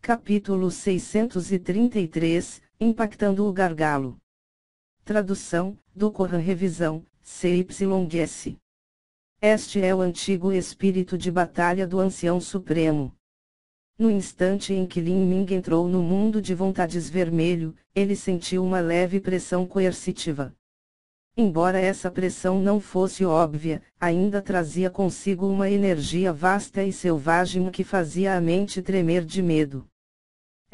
Capítulo 633, Impactando o Gargalo. Tradução, do Coran Revisão, CYS. Este é o antigo espírito de batalha do Ancião Supremo. No instante em que Lin Ming entrou no mundo de vontades vermelho, ele sentiu uma leve pressão coercitiva. Embora essa pressão não fosse óbvia, ainda trazia consigo uma energia vasta e selvagem que fazia a mente tremer de medo.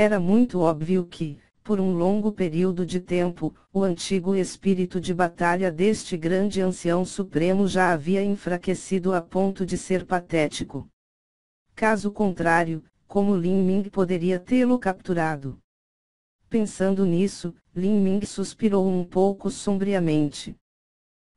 Era muito óbvio que, por um longo período de tempo, o antigo espírito de batalha deste grande ancião supremo já havia enfraquecido a ponto de ser patético. Caso contrário, como Lin Ming poderia tê-lo capturado? Pensando nisso, Lin Ming suspirou um pouco sombriamente.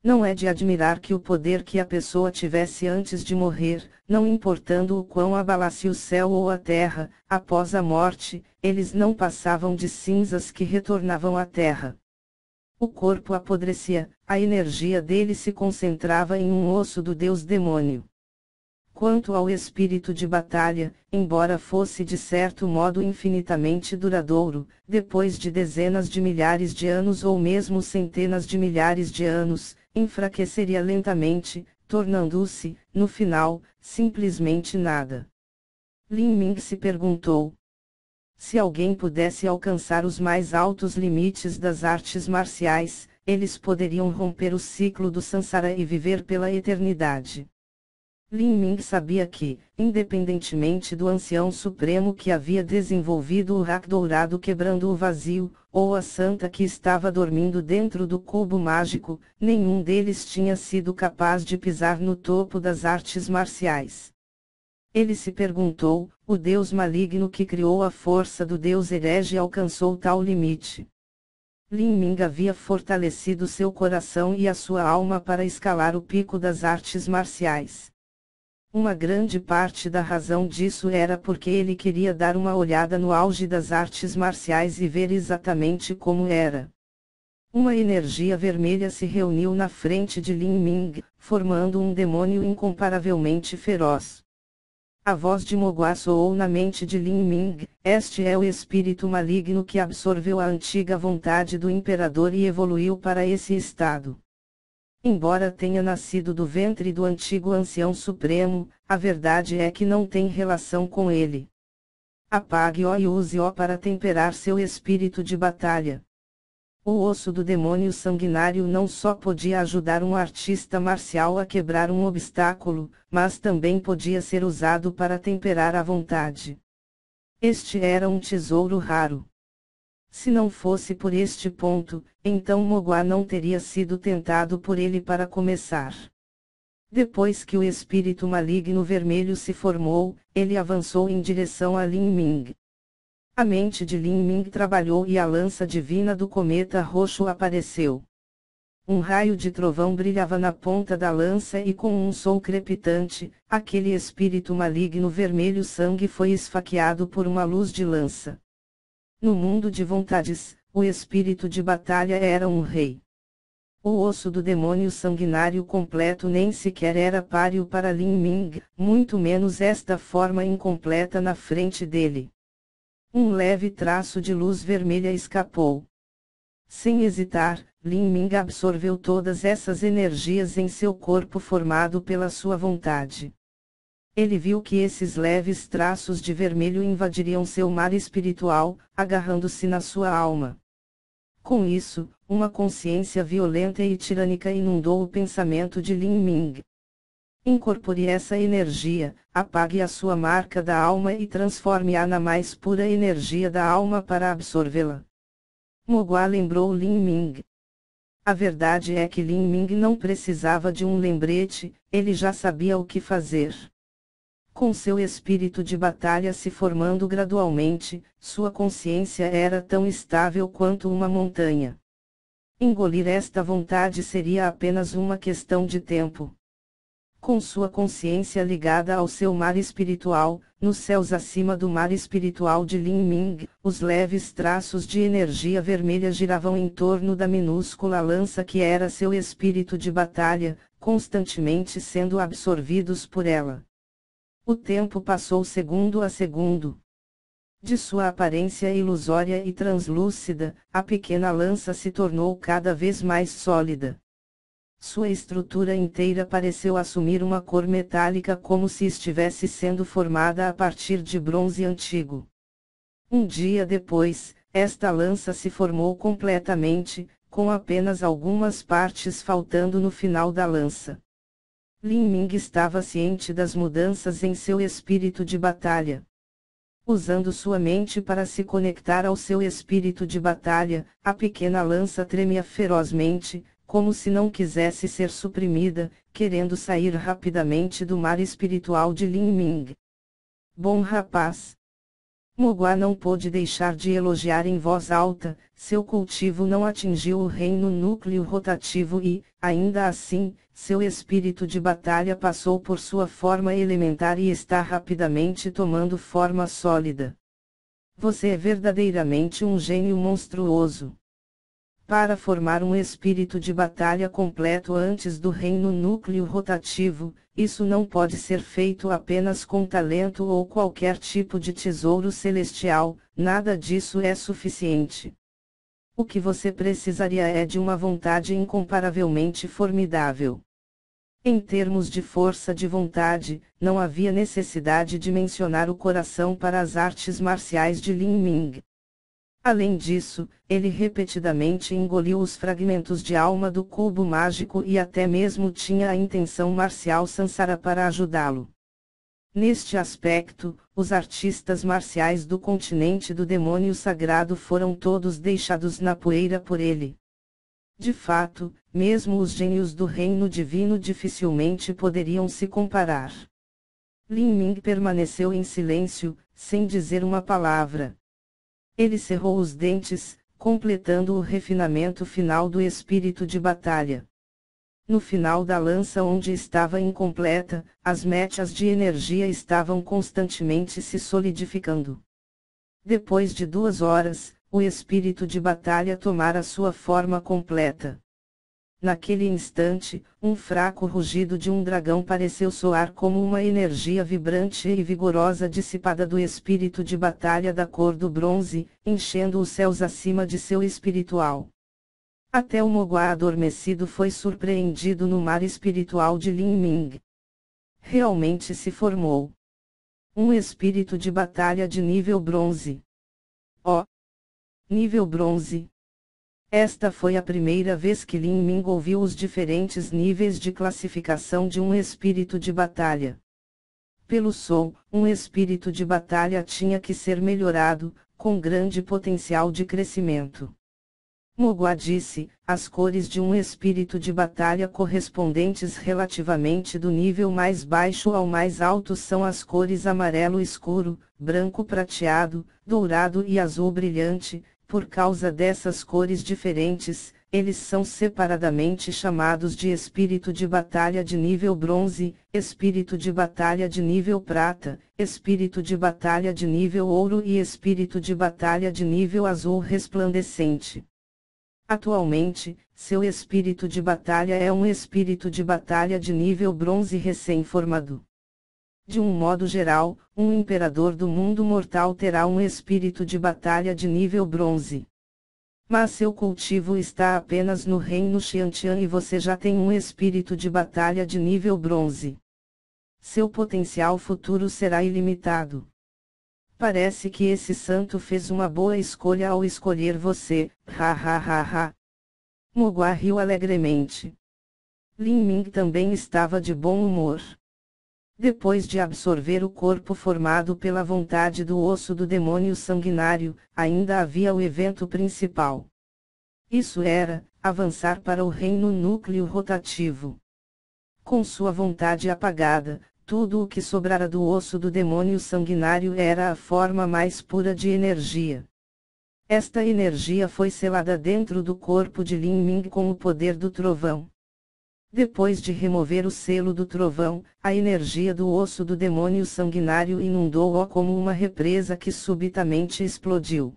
Não é de admirar que o poder que a pessoa tivesse antes de morrer, não importando o quão abalasse o céu ou a terra, após a morte, eles não passavam de cinzas que retornavam à terra. O corpo apodrecia, a energia dele se concentrava em um osso do deus demônio. Quanto ao espírito de batalha, embora fosse de certo modo infinitamente duradouro, depois de dezenas de milhares de anos ou mesmo centenas de milhares de anos, enfraqueceria lentamente, tornando-se, no final, simplesmente nada. Lin Ming se perguntou: se alguém pudesse alcançar os mais altos limites das artes marciais, eles poderiam romper o ciclo do Sansara e viver pela eternidade. Lin Ming sabia que, independentemente do ancião supremo que havia desenvolvido o raio dourado quebrando o vazio, ou a santa que estava dormindo dentro do cubo mágico, nenhum deles tinha sido capaz de pisar no topo das artes marciais. Ele se perguntou: o deus maligno que criou a força do deus herege alcançou tal limite? Lin Ming havia fortalecido seu coração e a sua alma para escalar o pico das artes marciais. Uma grande parte da razão disso era porque ele queria dar uma olhada no auge das artes marciais e ver exatamente como era. Uma energia vermelha se reuniu na frente de Lin Ming, formando um demônio incomparavelmente feroz. A voz de Mogua soou na mente de Lin Ming: este é o espírito maligno que absorveu a antiga vontade do imperador e evoluiu para esse estado. Embora tenha nascido do ventre do antigo ancião supremo, a verdade é que não tem relação com ele. Apague-o e use-o para temperar seu espírito de batalha. O osso do demônio sanguinário não só podia ajudar um artista marcial a quebrar um obstáculo, mas também podia ser usado para temperar a vontade. Este era um tesouro raro. Se não fosse por este ponto, então Mogua não teria sido tentado por ele para começar. Depois que o espírito maligno vermelho se formou, ele avançou em direção a Lin Ming. A mente de Lin Ming trabalhou e a lança divina do cometa roxo apareceu. Um raio de trovão brilhava na ponta da lança e com um som crepitante, aquele espírito maligno vermelho sangue foi esfaqueado por uma luz de lança. No mundo de vontades, o espírito de batalha era um rei. O osso do demônio sanguinário completo nem sequer era páreo para Lin Ming, muito menos esta forma incompleta na frente dele. Um leve traço de luz vermelha escapou. Sem hesitar, Lin Ming absorveu todas essas energias em seu corpo formado pela sua vontade. Ele viu que esses leves traços de vermelho invadiriam seu mar espiritual, agarrando-se na sua alma. Com isso, uma consciência violenta e tirânica inundou o pensamento de Lin Ming. Incorpore essa energia, apague a sua marca da alma e transforme-a na mais pura energia da alma para absorvê-la. Mogua lembrou Lin Ming. A verdade é que Lin Ming não precisava de um lembrete, ele já sabia o que fazer. Com seu espírito de batalha se formando gradualmente, sua consciência era tão estável quanto uma montanha. Engolir esta vontade seria apenas uma questão de tempo. Com sua consciência ligada ao seu mar espiritual, nos céus acima do mar espiritual de Lin Ming, os leves traços de energia vermelha giravam em torno da minúscula lança que era seu espírito de batalha, constantemente sendo absorvidos por ela. O tempo passou segundo a segundo. De sua aparência ilusória e translúcida, a pequena lança se tornou cada vez mais sólida. Sua estrutura inteira pareceu assumir uma cor metálica como se estivesse sendo formada a partir de bronze antigo. Um dia depois, esta lança se formou completamente, com apenas algumas partes faltando no final da lança. Lin Ming estava ciente das mudanças em seu espírito de batalha. Usando sua mente para se conectar ao seu espírito de batalha, a pequena lança tremia ferozmente, como se não quisesse ser suprimida, querendo sair rapidamente do mar espiritual de Lin Ming. Bom rapaz! Mogua não pôde deixar de elogiar em voz alta, seu cultivo não atingiu o reino núcleo rotativo e, ainda assim, seu espírito de batalha passou por sua forma elementar e está rapidamente tomando forma sólida. Você é verdadeiramente um gênio monstruoso. Para formar um espírito de batalha completo antes do reino núcleo rotativo, isso não pode ser feito apenas com talento ou qualquer tipo de tesouro celestial, nada disso é suficiente. O que você precisaria é de uma vontade incomparavelmente formidável. Em termos de força de vontade, não havia necessidade de mencionar o coração para as artes marciais de Lin Ming. Além disso, ele repetidamente engoliu os fragmentos de alma do cubo mágico e até mesmo tinha a intenção marcial Sansara para ajudá-lo. Neste aspecto, os artistas marciais do continente do demônio sagrado foram todos deixados na poeira por ele. De fato, mesmo os gênios do reino divino dificilmente poderiam se comparar. Lin Ming permaneceu em silêncio, sem dizer uma palavra. Ele cerrou os dentes, completando o refinamento final do espírito de batalha. No final da lança onde estava incompleta, as mechas de energia estavam constantemente se solidificando. Depois de 2 horas, o espírito de batalha tomara sua forma completa. Naquele instante, um fraco rugido de um dragão pareceu soar como uma energia vibrante e vigorosa dissipada do espírito de batalha da cor do bronze, enchendo os céus acima de seu espiritual. Até o Mogua adormecido foi surpreendido no mar espiritual de Lin Ming. Realmente se formou um espírito de batalha de nível bronze. Oh! Nível bronze! Esta foi a primeira vez que Lin Ming ouviu os diferentes níveis de classificação de um espírito de batalha. Pelo som, um espírito de batalha tinha que ser melhorado, com grande potencial de crescimento. Mogua disse, as cores de um espírito de batalha correspondentes relativamente do nível mais baixo ao mais alto são as cores amarelo escuro, branco prateado, dourado e azul brilhante. Por causa dessas cores diferentes, eles são separadamente chamados de espírito de batalha de nível bronze, espírito de batalha de nível prata, espírito de batalha de nível ouro e espírito de batalha de nível azul resplandecente. Atualmente, seu espírito de batalha é um espírito de batalha de nível bronze recém-formado. De um modo geral, um imperador do mundo mortal terá um espírito de batalha de nível bronze. Mas seu cultivo está apenas no reino Xiantian e você já tem um espírito de batalha de nível bronze. Seu potencial futuro será ilimitado. Parece que esse santo fez uma boa escolha ao escolher você, ha ha ha ha. Mogua riu alegremente. Lin Ming também estava de bom humor. Depois de absorver o corpo formado pela vontade do osso do demônio sanguinário, ainda havia o evento principal. Isso era, avançar para o reino núcleo rotativo. Com sua vontade apagada, tudo o que sobrara do osso do demônio sanguinário era a forma mais pura de energia. Esta energia foi selada dentro do corpo de Lin Ming com o poder do trovão. Depois de remover o selo do trovão, a energia do osso do demônio sanguinário inundou-o como uma represa que subitamente explodiu.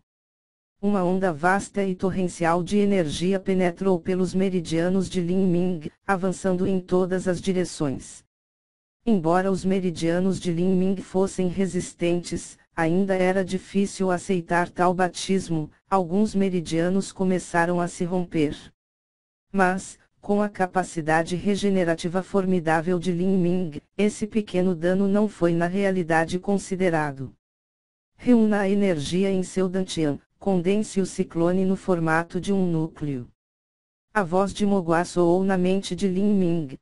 Uma onda vasta e torrencial de energia penetrou pelos meridianos de Lin Ming, avançando em todas as direções. Embora os meridianos de Lin Ming fossem resistentes, ainda era difícil aceitar tal batismo, alguns meridianos começaram a se romper. Mas, com a capacidade regenerativa formidável de Lin Ming, esse pequeno dano não foi na realidade considerado. Reúna a energia em seu dantian, condense o ciclone no formato de um núcleo. A voz de Mogua soou na mente de Lin Ming.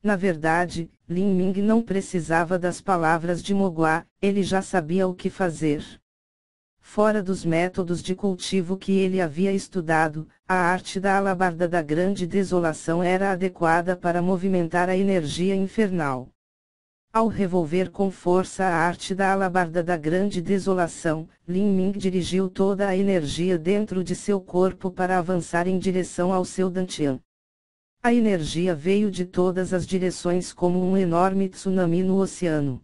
Na verdade, Lin Ming não precisava das palavras de Mogua, ele já sabia o que fazer. Fora dos métodos de cultivo que ele havia estudado, a arte da alabarda da grande desolação era adequada para movimentar a energia infernal. Ao revolver com força a arte da alabarda da grande desolação, Lin Ming dirigiu toda a energia dentro de seu corpo para avançar em direção ao seu dantian. A energia veio de todas as direções como um enorme tsunami no oceano.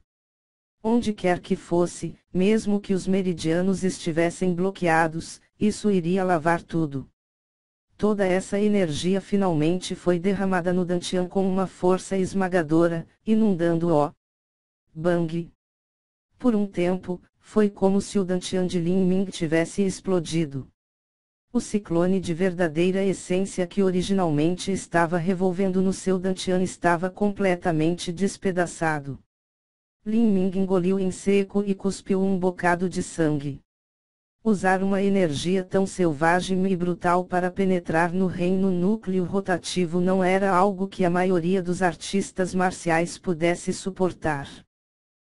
Onde quer que fosse, mesmo que os meridianos estivessem bloqueados, isso iria lavar tudo. Toda essa energia finalmente foi derramada no dantian com uma força esmagadora, inundando-o. Bang! Por um tempo, foi como se o dantian de Lin Ming tivesse explodido. O ciclone de verdadeira essência que originalmente estava revolvendo no seu dantian estava completamente despedaçado. Lin Ming engoliu em seco e cuspiu um bocado de sangue. Usar uma energia tão selvagem e brutal para penetrar no reino núcleo rotativo não era algo que a maioria dos artistas marciais pudesse suportar.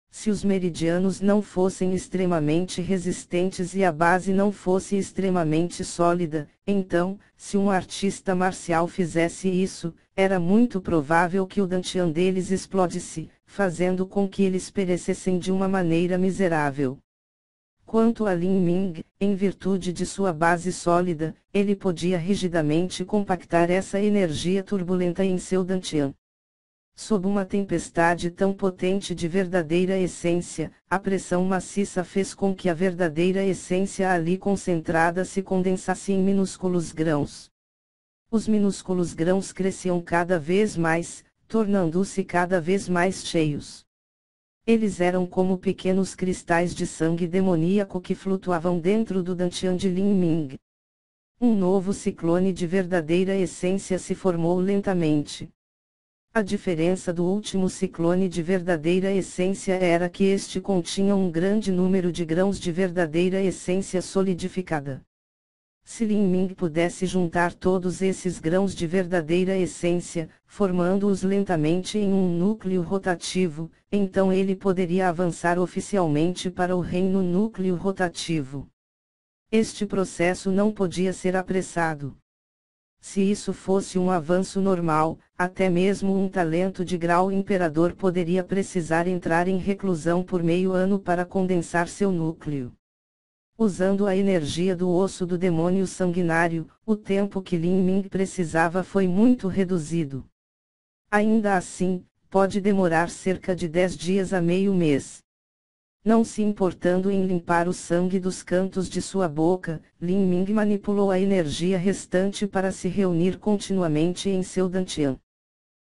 Se os meridianos não fossem extremamente resistentes e a base não fosse extremamente sólida, então, se um artista marcial fizesse isso, era muito provável que o dantian deles explodisse, fazendo com que eles perecessem de uma maneira miserável. Quanto a Lin Ming, em virtude de sua base sólida, ele podia rigidamente compactar essa energia turbulenta em seu dantian. Sob uma tempestade tão potente de verdadeira essência, a pressão maciça fez com que a verdadeira essência ali concentrada se condensasse em minúsculos grãos. Os minúsculos grãos cresciam cada vez mais, tornando-se cada vez mais cheios. Eles eram como pequenos cristais de sangue demoníaco que flutuavam dentro do dantian de Lin Ming. Um novo ciclone de verdadeira essência se formou lentamente. A diferença do último ciclone de verdadeira essência era que este continha um grande número de grãos de verdadeira essência solidificada. Se Lin Ming pudesse juntar todos esses grãos de verdadeira essência, formando-os lentamente em um núcleo rotativo, então ele poderia avançar oficialmente para o reino núcleo rotativo. Este processo não podia ser apressado. Se isso fosse um avanço normal, até mesmo um talento de grau imperador poderia precisar entrar em reclusão por meio ano para condensar seu núcleo. Usando a energia do osso do demônio sanguinário, o tempo que Lin Ming precisava foi muito reduzido. Ainda assim, pode demorar cerca de 10 dias a meio mês. Não se importando em limpar o sangue dos cantos de sua boca, Lin Ming manipulou a energia restante para se reunir continuamente em seu dantian.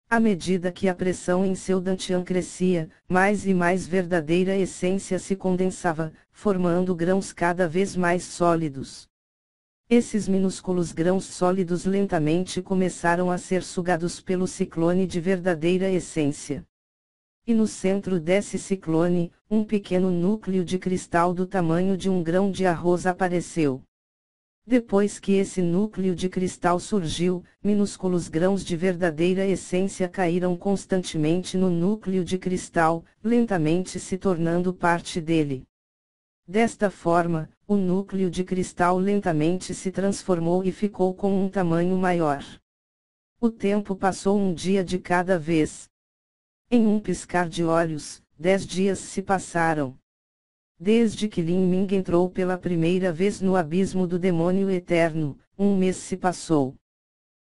À medida que a pressão em seu dantian crescia, mais e mais verdadeira essência se condensava, formando grãos cada vez mais sólidos. Esses minúsculos grãos sólidos lentamente começaram a ser sugados pelo ciclone de verdadeira essência. E no centro desse ciclone, um pequeno núcleo de cristal do tamanho de um grão de arroz apareceu. Depois que esse núcleo de cristal surgiu, minúsculos grãos de verdadeira essência caíram constantemente no núcleo de cristal, lentamente se tornando parte dele. Desta forma, o núcleo de cristal lentamente se transformou e ficou com um tamanho maior. O tempo passou um dia de cada vez. Em um piscar de olhos, 10 dias se passaram. Desde que Lin Ming entrou pela primeira vez no abismo do demônio eterno, um mês se passou.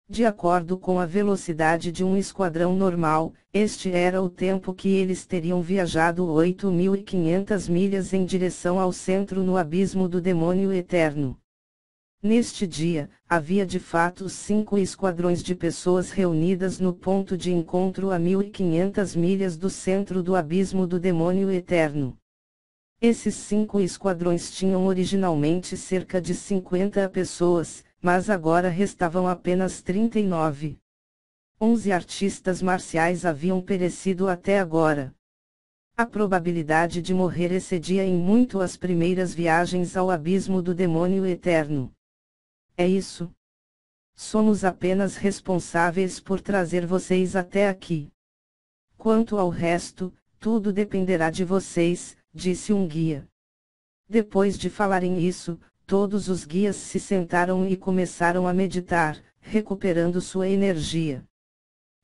De acordo com a velocidade de um esquadrão normal, este era o tempo que eles teriam viajado 8.500 milhas em direção ao centro no abismo do demônio eterno. Neste dia, havia de fato 5 esquadrões de pessoas reunidas no ponto de encontro a 1.500 milhas do centro do abismo do demônio eterno. Esses 5 esquadrões tinham originalmente cerca de 50 pessoas, mas agora restavam apenas 39. 11 artistas marciais haviam perecido até agora. A probabilidade de morrer excedia em muito as primeiras viagens ao abismo do demônio eterno. É isso. Somos apenas responsáveis por trazer vocês até aqui. Quanto ao resto, tudo dependerá de vocês, disse um guia. Depois de falarem isso, todos os guias se sentaram e começaram a meditar, recuperando sua energia.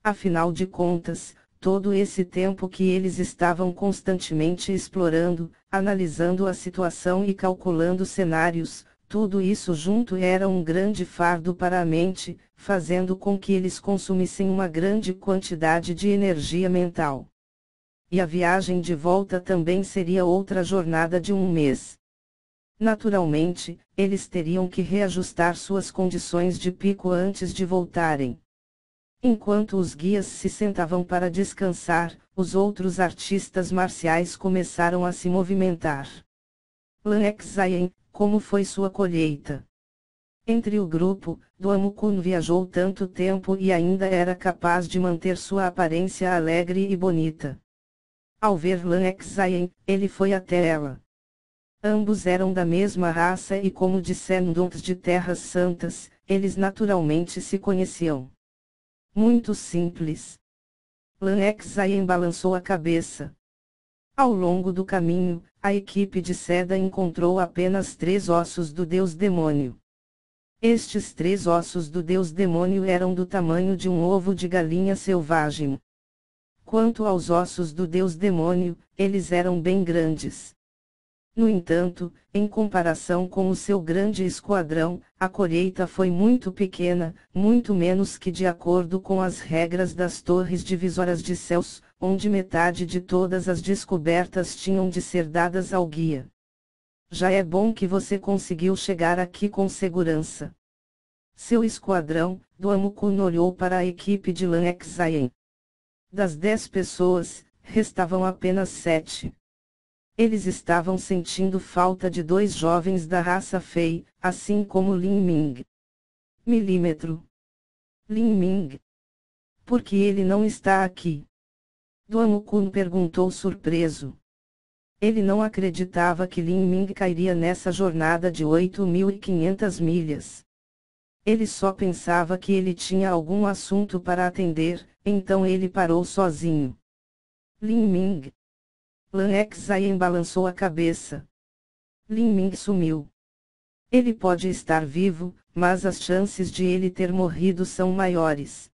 Afinal de contas, todo esse tempo que eles estavam constantemente explorando, analisando a situação e calculando cenários, tudo isso junto era um grande fardo para a mente, fazendo com que eles consumissem uma grande quantidade de energia mental. E a viagem de volta também seria outra jornada de um mês. Naturalmente, eles teriam que reajustar suas condições de pico antes de voltarem. Enquanto os guias se sentavam para descansar, os outros artistas marciais começaram a se movimentar. Lan Exayen, como foi sua colheita? Entre o grupo, Duamukun viajou tanto tempo e ainda era capaz de manter sua aparência alegre e bonita. Ao ver Lan Exayen, ele foi até ela. Ambos eram da mesma raça e como descendentes de terras santas, eles naturalmente se conheciam. Muito simples. Lan Exayen balançou a cabeça. Ao longo do caminho, a equipe de Seda encontrou apenas 3 ossos do deus demônio. Estes 3 ossos do deus demônio eram do tamanho de um ovo de galinha selvagem. Quanto aos ossos do deus demônio, eles eram bem grandes. No entanto, em comparação com o seu grande esquadrão, a colheita foi muito pequena, muito menos que de acordo com as regras das torres divisoras de céus, onde metade de todas as descobertas tinham de ser dadas ao guia. Já é bom que você conseguiu chegar aqui com segurança. Seu esquadrão, Duamukun olhou para a equipe de Lan Exayen. Das 10 pessoas, restavam apenas 7. Eles estavam sentindo falta de 2 jovens da raça Fei, assim como Lin Ming. Milímetro. Lin Ming. Por que ele não está aqui? Duamukun perguntou surpreso. Ele não acreditava que Lin Ming cairia nessa jornada de 8.500 milhas. Ele só pensava que ele tinha algum assunto para atender, então ele parou sozinho. Lin Ming. Lan Exayen balançou a cabeça. Lin Ming sumiu. Ele pode estar vivo, mas as chances de ele ter morrido são maiores.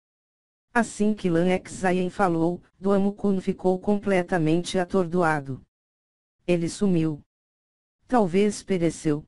Assim que Lan Exayen falou, Duamukun ficou completamente atordoado. Ele sumiu. Talvez pereceu.